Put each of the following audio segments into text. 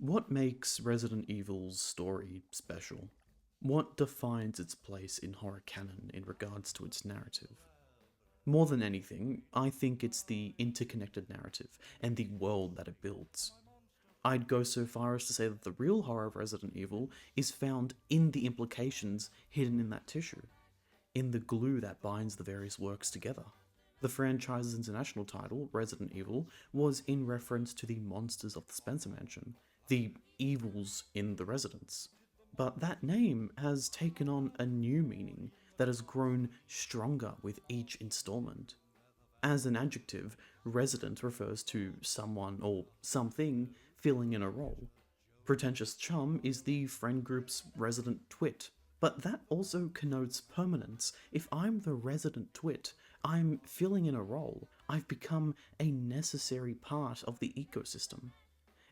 What makes Resident Evil's story special? What defines its place in horror canon in regards to its narrative? More than anything, I think it's the interconnected narrative and the world that it builds. I'd go so far as to say that the real horror of Resident Evil is found in the implications hidden in that tissue, in the glue that binds the various works together. The franchise's international title, Resident Evil, was in reference to the monsters of the Spencer Mansion, the evils in the residence. But that name has taken on a new meaning that has grown stronger with each installment. As an adjective, resident refers to someone or something filling in a role. Pretentious chum is the friend group's resident twit, but that also connotes permanence. If I'm the resident twit, I'm filling in a role. I've become a necessary part of the ecosystem.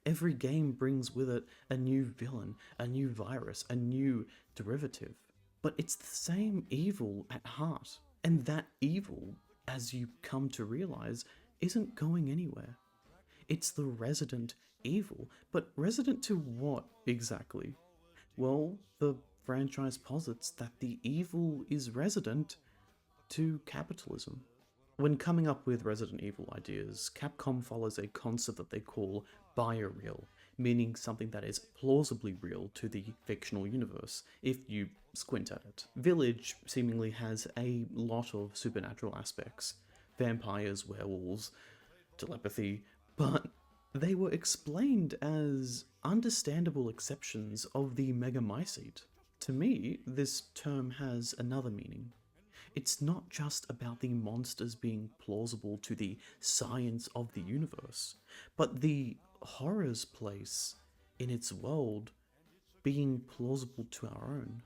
Every game brings with it a new villain, a new virus, a new derivative. But it's the same evil at heart. And that evil, as you come to realize, isn't going anywhere. It's the resident evil. But resident to what exactly? Well, the franchise posits that the evil is resident to capitalism. When coming up with Resident Evil ideas, Capcom follows a concept that they call bioreal, meaning something that is plausibly real to the fictional universe, if you squint at it. Village seemingly has a lot of supernatural aspects, vampires, werewolves, telepathy, but they were explained as understandable exceptions of the megamycete. To me, this term has another meaning. It's not just about the monsters being plausible to the science of the universe, but the horror's place in its world being plausible to our own.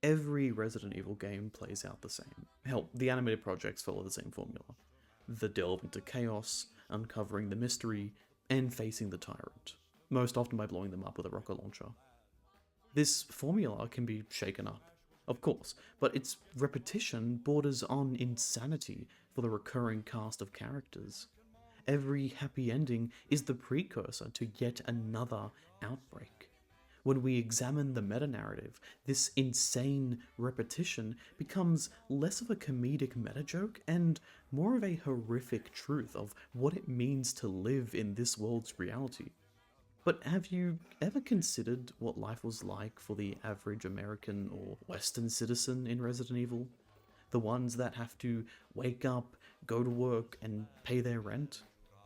Every Resident Evil game plays out the same. Hell, the animated projects follow the same formula. The delve into chaos, uncovering the mystery, and facing the tyrant, most often by blowing them up with a rocket launcher. This formula can be shaken up, of course, but its repetition borders on insanity for the recurring cast of characters. Every happy ending is the precursor to yet another outbreak. When we examine the meta-narrative, this insane repetition becomes less of a comedic meta-joke and more of a horrific truth of what it means to live in this world's reality. But have you ever considered what life was like for the average American or Western citizen in Resident Evil? The ones that have to wake up, go to work, and pay their rent?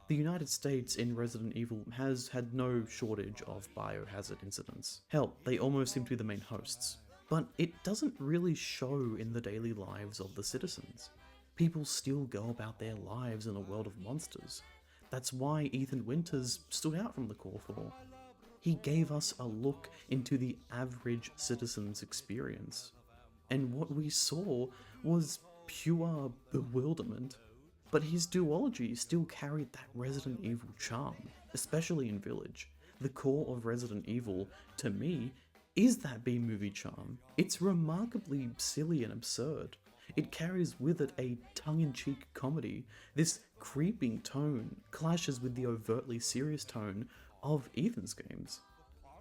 The United States in Resident Evil has had no shortage of biohazard incidents. Hell, they almost seem to be the main hosts. But it doesn't really show in the daily lives of the citizens. People still go about their lives in a world of monsters. That's why Ethan Winters stood out from the core 4. He gave us a look into the average citizen's experience. And what we saw was pure bewilderment. But his duology still carried that Resident Evil charm, especially in Village. The core of Resident Evil, to me, is that B-movie charm. It's remarkably silly and absurd. It carries with it a tongue-in-cheek comedy. This creeping tone clashes with the overtly serious tone of Ethan's games.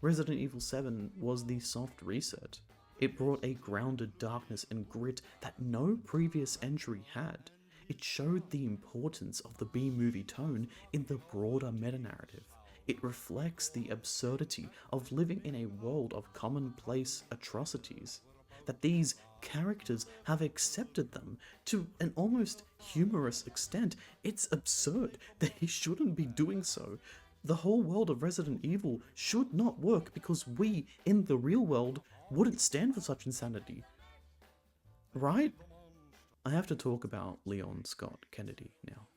Resident Evil 7 was the soft reset. It brought a grounded darkness and grit that no previous entry had. It showed the importance of the B-movie tone in the broader meta-narrative. It reflects the absurdity of living in a world of commonplace atrocities. That these characters have accepted them to an almost humorous extent. It's absurd. They shouldn't be doing so. The whole world of Resident Evil should not work because we, in the real world, wouldn't stand for such insanity. Right? I have to talk about Leon Scott Kennedy now.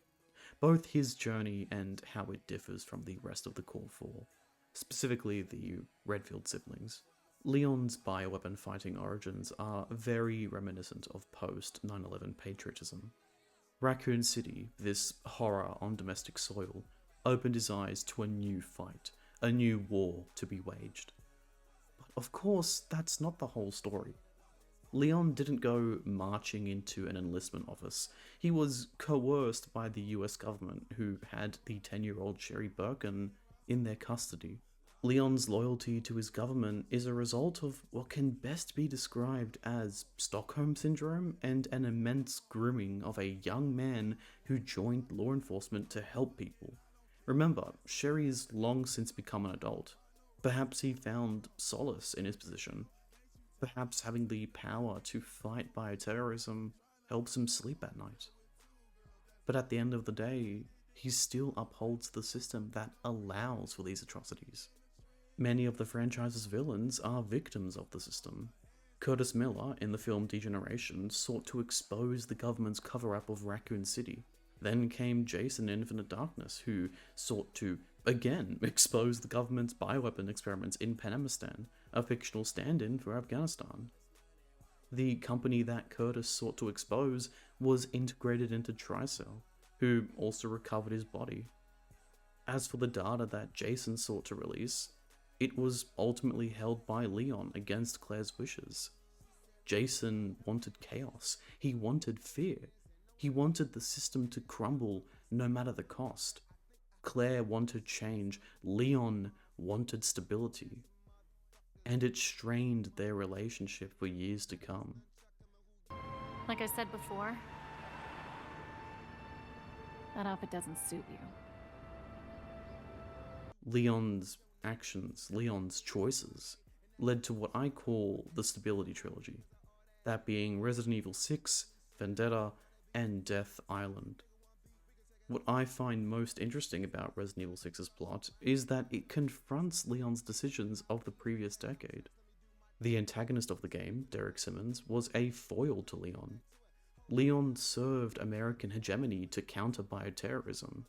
Both his journey and how it differs from the rest of the Core 4, specifically the Redfield siblings. Leon's bioweapon fighting origins are very reminiscent of post 9/11 patriotism. Raccoon City, this horror on domestic soil, opened his eyes to a new fight, a new war to be waged. But of course, that's not the whole story. Leon didn't go marching into an enlistment office. He was coerced by the US government, who had the 10-year-old Sherry Birkin in their custody. Leon's loyalty to his government is a result of what can best be described as Stockholm Syndrome and an immense grooming of a young man who joined law enforcement to help people. Remember, Sherry's long since become an adult. Perhaps he found solace in his position. Perhaps having the power to fight bioterrorism helps him sleep at night. But at the end of the day, he still upholds the system that allows for these atrocities. Many of the franchise's villains are victims of the system. Curtis Miller, in the film Degeneration, sought to expose the government's cover-up of Raccoon City. Then came Jason in Infinite Darkness, who sought to, again, expose the government's bioweapon experiments in Panemistan, a fictional stand-in for Afghanistan. The company that Curtis sought to expose was integrated into Tricell, who also recovered his body. As for the data that Jason sought to release, it was ultimately held by Leon against Claire's wishes. Jason wanted chaos. He wanted fear. He wanted the system to crumble no matter the cost. Claire wanted change. Leon wanted stability. And it strained their relationship for years to come. Like I said before, that outfit doesn't suit you. Leon's actions, Leon's choices, led to what I call the Stability Trilogy, that being Resident Evil 6, Vendetta, and Death Island. What I find most interesting about Resident Evil 6's plot is that it confronts Leon's decisions of the previous decade. The antagonist of the game, Derek Simmons, was a foil to Leon. Leon served American hegemony to counter bioterrorism,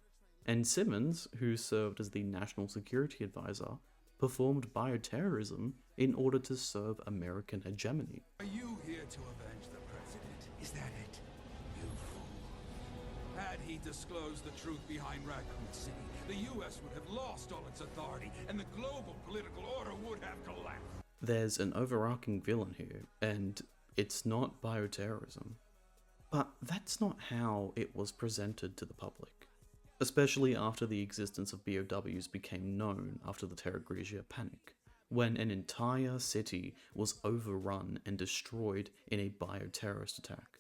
and Simmons, who served as the National Security Advisor, performed bioterrorism in order to serve American hegemony. Are you here to avenge the president? Is that it? You fool. Had he disclosed the truth behind Raccoon City, the US would have lost all its authority, and the global political order would have collapsed. There's an overarching villain here, and it's not bioterrorism. But that's not how it was presented to the public, especially after the existence of BOWs became known after the Terra Grigia panic, when an entire city was overrun and destroyed in a bioterrorist attack.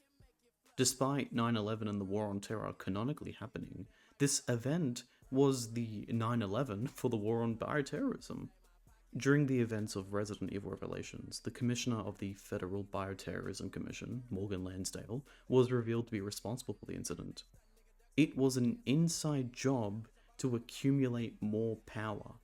Despite 9/11 and the War on Terror canonically happening, this event was the 9/11 for the War on Bioterrorism. During the events of Resident Evil Revelations, the commissioner of the Federal Bioterrorism Commission, Morgan Lansdale, was revealed to be responsible for the incident. It was an inside job to accumulate more power.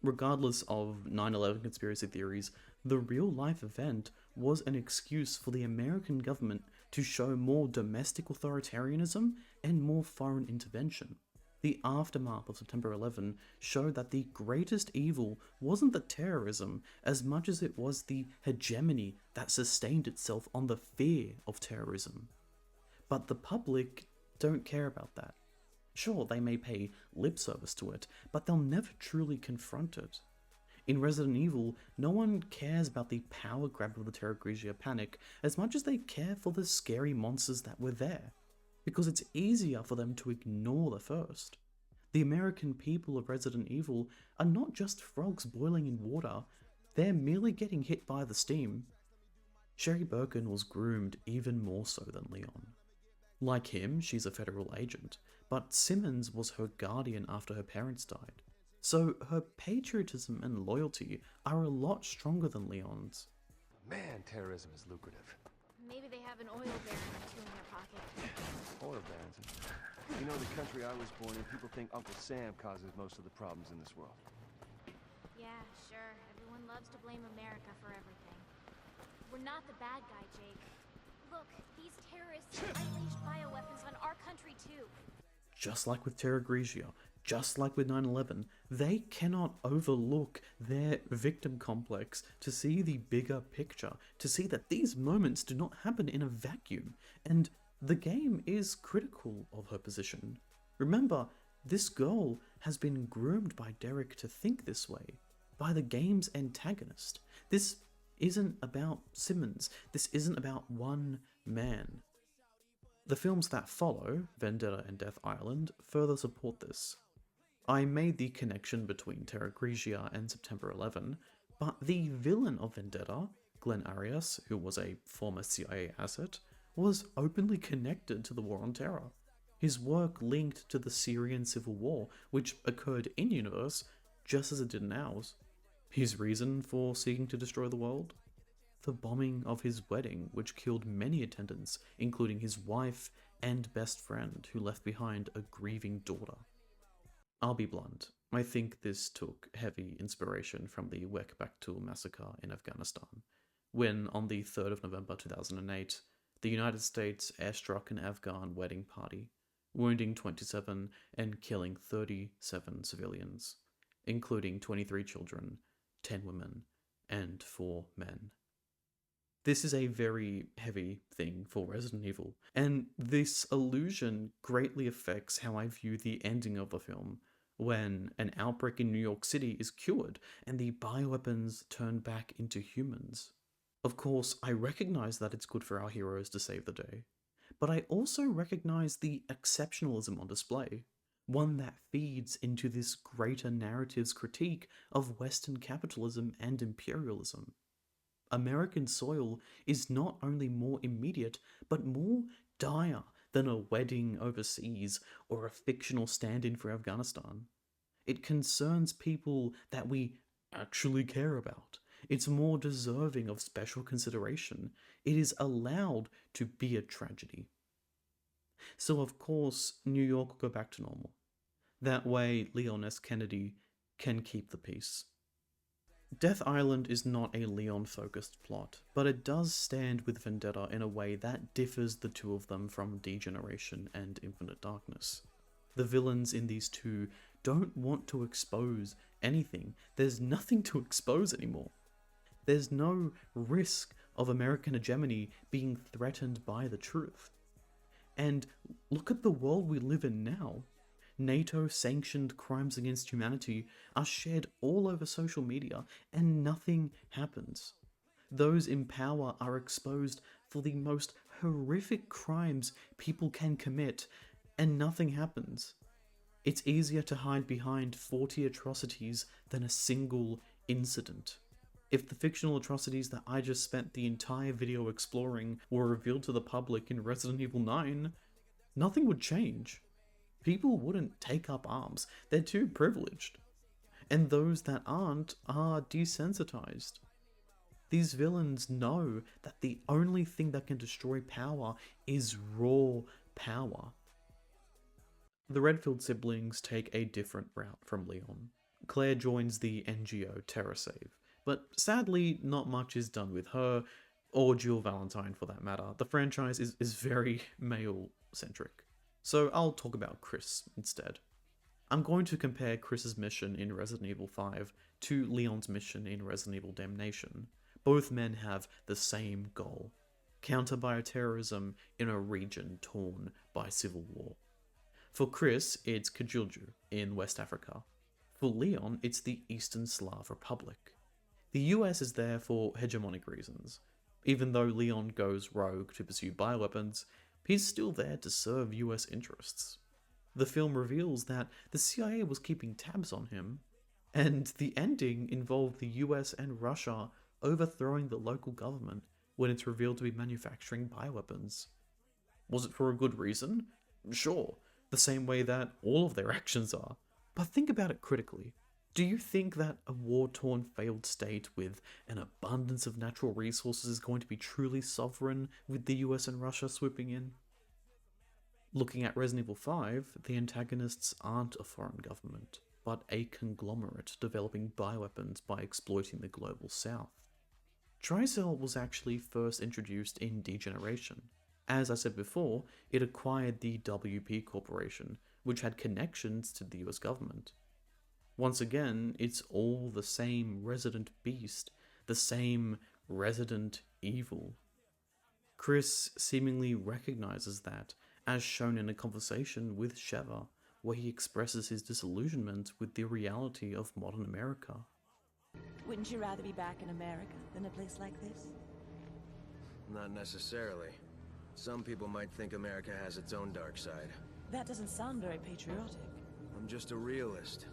Regardless of 9/11 conspiracy theories, the real-life event was an excuse for the American government to show more domestic authoritarianism and more foreign intervention. The aftermath of September 11 showed that the greatest evil wasn't the terrorism as much as it was the hegemony that sustained itself on the fear of terrorism. But the public don't care about that. Sure, they may pay lip service to it, but they'll never truly confront it. In Resident Evil, no one cares about the power grab of the Terra Grigia panic as much as they care for the scary monsters that were there, because it's easier for them to ignore the first. The American people of Resident Evil are not just frogs boiling in water, they're merely getting hit by the steam. Sherry Birkin was groomed even more so than Leon. Like him, she's a federal agent, but Simmons was her guardian after her parents died. So her patriotism and loyalty are a lot stronger than Leon's. Man, terrorism is lucrative. Maybe they have an oil baron or two in their pocket. Oil barons. You know, the country I was born in, people think Uncle Sam causes most of the problems in this world. Yeah, sure. Everyone loves to blame America for everything. We're not the bad guy, Jake. Look, these terrorists unleashed bioweapons on our country too. Just like with Terra Grigia, just like with 9/11, they cannot overlook their victim complex to see the bigger picture, to see that these moments do not happen in a vacuum, and the game is critical of her position. Remember, this girl has been groomed by Derek to think this way, by the game's antagonist. This isn't about Simmons, this isn't about one man. The films that follow, Vendetta and Death Island, further support this. I made the connection between Terra Grigia and September 11, but the villain of Vendetta, Glenn Arias, who was a former CIA asset, was openly connected to the War on Terror. His work linked to the Syrian civil war, which occurred in-universe just as it did in ours. His reason for seeking to destroy the world? The bombing of his wedding, which killed many attendants, including his wife and best friend, who left behind a grieving daughter. I'll be blunt, I think this took heavy inspiration from the Wekbaktul massacre in Afghanistan, when on the 3rd of November 2008, the United States airstruck an Afghan wedding party, wounding 27 and killing 37 civilians, including 23 children, 10 women, and 4 men. This is a very heavy thing for Resident Evil, and this illusion greatly affects how I view the ending of the film, when an outbreak in New York City is cured and the bioweapons turn back into humans. Of course, I recognize that it's good for our heroes to save the day, but I also recognize the exceptionalism on display, one that feeds into this greater narrative's critique of Western capitalism and imperialism. American soil is not only more immediate, but more dire than a wedding overseas or a fictional stand-in for Afghanistan. It concerns people that we actually care about. It's more deserving of special consideration. It is allowed to be a tragedy. So of course, New York will go back to normal. That way, Leon S. Kennedy can keep the peace. Death Island is not a Leon-focused plot, but it does stand with Vendetta in a way that differs the two of them from Degeneration and Infinite Darkness. The villains in these two don't want to expose anything. There's nothing to expose anymore. There's no risk of American hegemony being threatened by the truth. And look at the world we live in now. NATO-sanctioned crimes against humanity are shared all over social media, and nothing happens. Those in power are exposed for the most horrific crimes people can commit, and nothing happens. It's easier to hide behind 40 atrocities than a single incident. If the fictional atrocities that I just spent the entire video exploring were revealed to the public in Resident Evil 9, nothing would change. People wouldn't take up arms. They're too privileged. And those that aren't are desensitized. These villains know that the only thing that can destroy power is raw power. The Redfield siblings take a different route from Leon. Claire joins the NGO TerraSave, but sadly not much is done with her, or Jill Valentine for that matter. The franchise is very male-centric. So I'll talk about Chris instead. I'm going to compare Chris's mission in Resident Evil 5 to Leon's mission in Resident Evil Damnation. Both men have the same goal: counter bioterrorism in a region torn by civil war. For Chris, it's Kajilju in West Africa. For Leon, it's the Eastern Slav Republic. The US is there for hegemonic reasons. Even though Leon goes rogue to pursue bioweapons, he's still there to serve US interests. The film reveals that the CIA was keeping tabs on him, and the ending involved the US and Russia overthrowing the local government when it's revealed to be manufacturing bioweapons. Was it for a good reason? Sure, the same way that all of their actions are. But think about it critically. Do you think that a war-torn failed state with an abundance of natural resources is going to be truly sovereign with the US and Russia swooping in? Looking at Resident Evil 5, the antagonists aren't a foreign government, but a conglomerate developing bioweapons by exploiting the global south. Tricell was actually first introduced in Degeneration. As I said before, it acquired the WP Corporation, which had connections to the US government. Once again, it's all the same resident beast, the same resident evil. Chris seemingly recognizes that, as shown in a conversation with Sheva, where he expresses his disillusionment with the reality of modern America. Wouldn't you rather be back in America than a place like this? Not necessarily. Some people might think America has its own dark side. That doesn't sound very patriotic. I'm just a realist.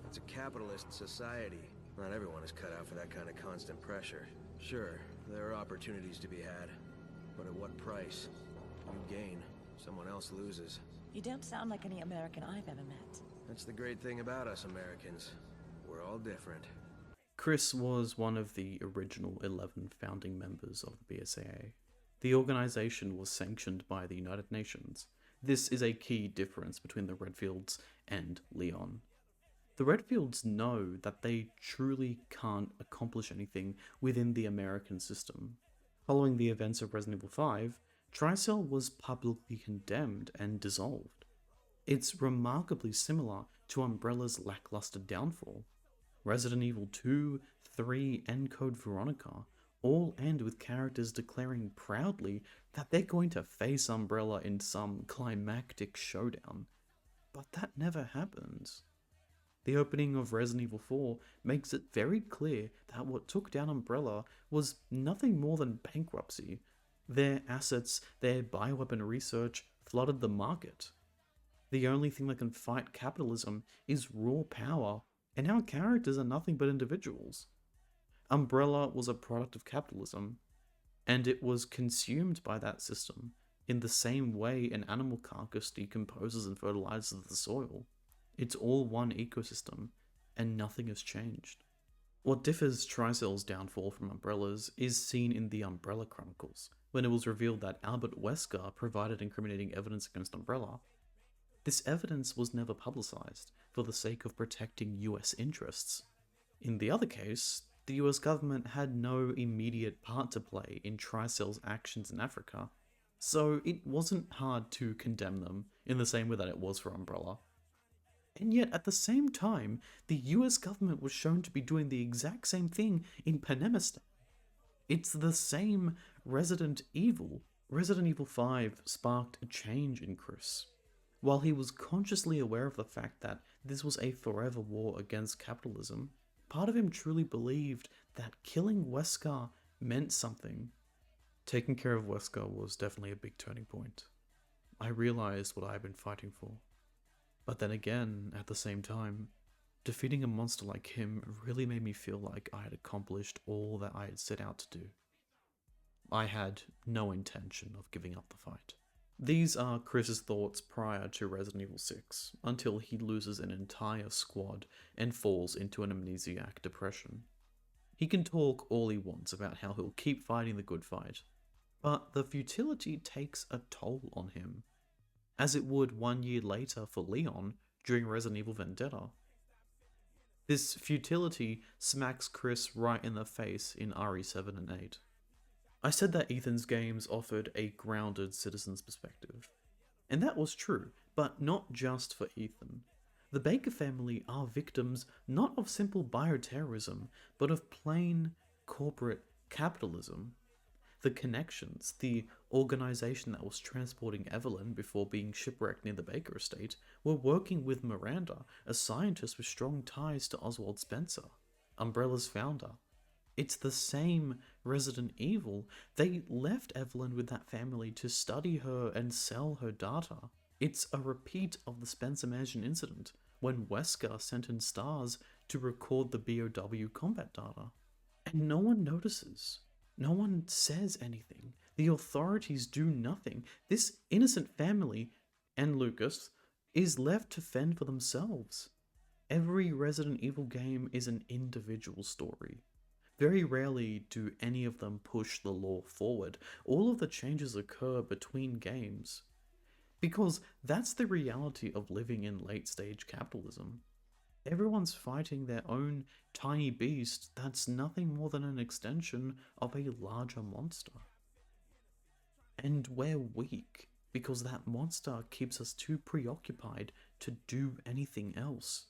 It's a capitalist society. Not everyone is cut out for that kind of constant pressure. Sure, there are opportunities to be had, but at what price? You gain, someone else loses. You don't sound like any American I've ever met. That's the great thing about us Americans. We're all different. Chris was one of the original 11 founding members of the BSAA. The organization was sanctioned by the United Nations. This is a key difference between the Redfields and Leon. The Redfields know that they truly can't accomplish anything within the American system. Following the events of Resident Evil 5, Tricell was publicly condemned and dissolved. It's remarkably similar to Umbrella's lackluster downfall. Resident Evil 2, 3, and Code Veronica all end with characters declaring proudly that they're going to face Umbrella in some climactic showdown. But that never happens. The opening of Resident Evil 4 makes it very clear that what took down Umbrella was nothing more than bankruptcy. Their assets, their bioweapon research, flooded the market. The only thing that can fight capitalism is raw power, and our characters are nothing but individuals. Umbrella was a product of capitalism, and it was consumed by that system in the same way an animal carcass decomposes and fertilizes the soil. It's all one ecosystem, and nothing has changed. What differs Tricell's downfall from Umbrella's is seen in the Umbrella Chronicles, when it was revealed that Albert Wesker provided incriminating evidence against Umbrella. This evidence was never publicized for the sake of protecting US interests. In the other case, the US government had no immediate part to play in Tricell's actions in Africa, so it wasn't hard to condemn them in the same way that it was for Umbrella. And yet, at the same time, the US government was shown to be doing the exact same thing in Panemistan. It's the same Resident Evil. Resident Evil 5 sparked a change in Chris. While he was consciously aware of the fact that this was a forever war against capitalism, part of him truly believed that killing Wesker meant something. Taking care of Wesker was definitely a big turning point. I realized what I had been fighting for. But then again, at the same time, defeating a monster like him really made me feel like I had accomplished all that I had set out to do. I had no intention of giving up the fight. These are Chris's thoughts prior to Resident Evil 6, until he loses an entire squad and falls into an amnesiac depression. He can talk all he wants about how he'll keep fighting the good fight, but the futility takes a toll on him, as it would 1 year later for Leon during Resident Evil Vendetta. This futility smacks Chris right in the face in RE7 and 8. I said that Ethan's games offered a grounded citizen's perspective, and that was true, but not just for Ethan. The Baker family are victims not of simple bioterrorism, but of plain corporate capitalism. The connections, the organization that was transporting Evelyn before being shipwrecked near the Baker estate, were working with Miranda, a scientist with strong ties to Oswald Spencer, Umbrella's founder. It's the same Resident Evil. They left Evelyn with that family to study her and sell her data. It's a repeat of the Spencer Mansion incident, when Wesker sent in stars to record the BOW combat data. And no one notices. No one says anything. The authorities do nothing. This innocent family, and Lucas, is left to fend for themselves. Every Resident Evil game is an individual story. Very rarely do any of them push the lore forward. All of the changes occur between games. Because that's the reality of living in late-stage capitalism. Everyone's fighting their own tiny beast that's nothing more than an extension of a larger monster. And we're weak, because that monster keeps us too preoccupied to do anything else.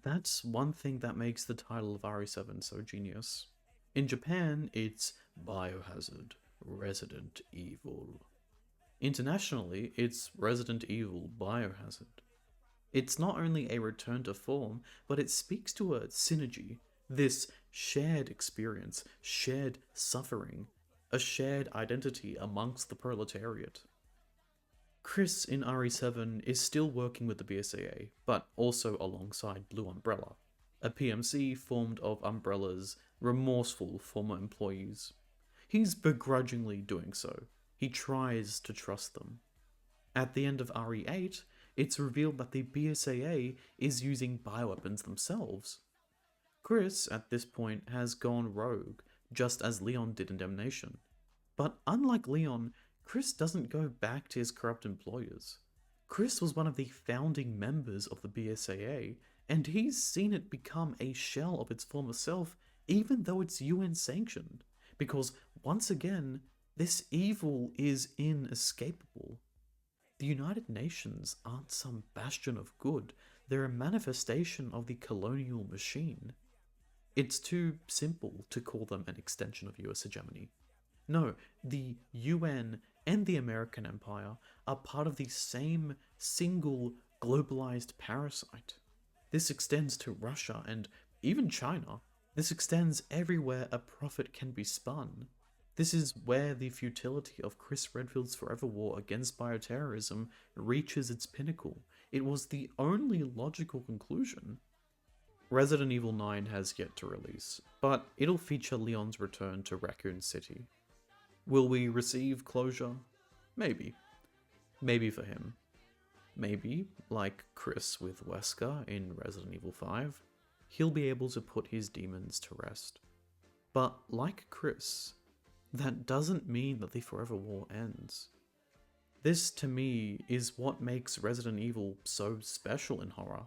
That's one thing that makes the title of RE7 so genius. In Japan, it's Biohazard Resident Evil. Internationally, it's Resident Evil Biohazard. It's not only a return to form, but it speaks to a synergy, this shared experience, shared suffering, a shared identity amongst the proletariat. Chris in RE7 is still working with the BSAA, but also alongside Blue Umbrella, a PMC formed of Umbrella's remorseful former employees. He's begrudgingly doing so. He tries to trust them. At the end of RE8, it's revealed that the BSAA is using bioweapons themselves. Chris, at this point, has gone rogue, just as Leon did in Damnation. But unlike Leon, Chris doesn't go back to his corrupt employers. Chris was one of the founding members of the BSAA, and he's seen it become a shell of its former self, even though it's UN sanctioned. Because, once again, this evil is inescapable. The United Nations aren't some bastion of good, they're a manifestation of the colonial machine. It's too simple to call them an extension of US hegemony. No, the UN and the American Empire are part of the same single globalized parasite. This extends to Russia and even China. This extends everywhere a profit can be spun. This is where the futility of Chris Redfield's forever war against bioterrorism reaches its pinnacle. It was the only logical conclusion. Resident Evil 9 has yet to release, but it'll feature Leon's return to Raccoon City. Will we receive closure? Maybe. Maybe for him. Maybe, like Chris with Wesker in Resident Evil 5, he'll be able to put his demons to rest. But like Chris, that doesn't mean that the Forever War ends. This, to me, is what makes Resident Evil so special in horror.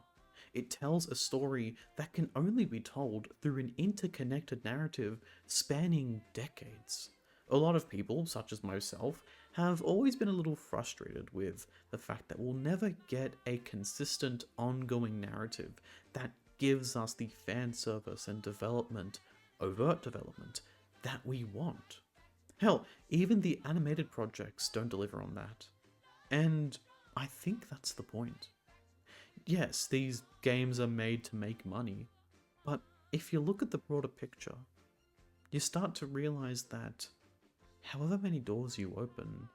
It tells a story that can only be told through an interconnected narrative spanning decades. A lot of people, such as myself, have always been a little frustrated with the fact that we'll never get a consistent, ongoing narrative that gives us the fan service and development, overt development, that we want. Hell, even the animated projects don't deliver on that. And I think that's the point. Yes, these games are made to make money, but if you look at the broader picture, you start to realize that however many doors you open,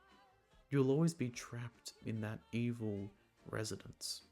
you'll always be trapped in that evil residence.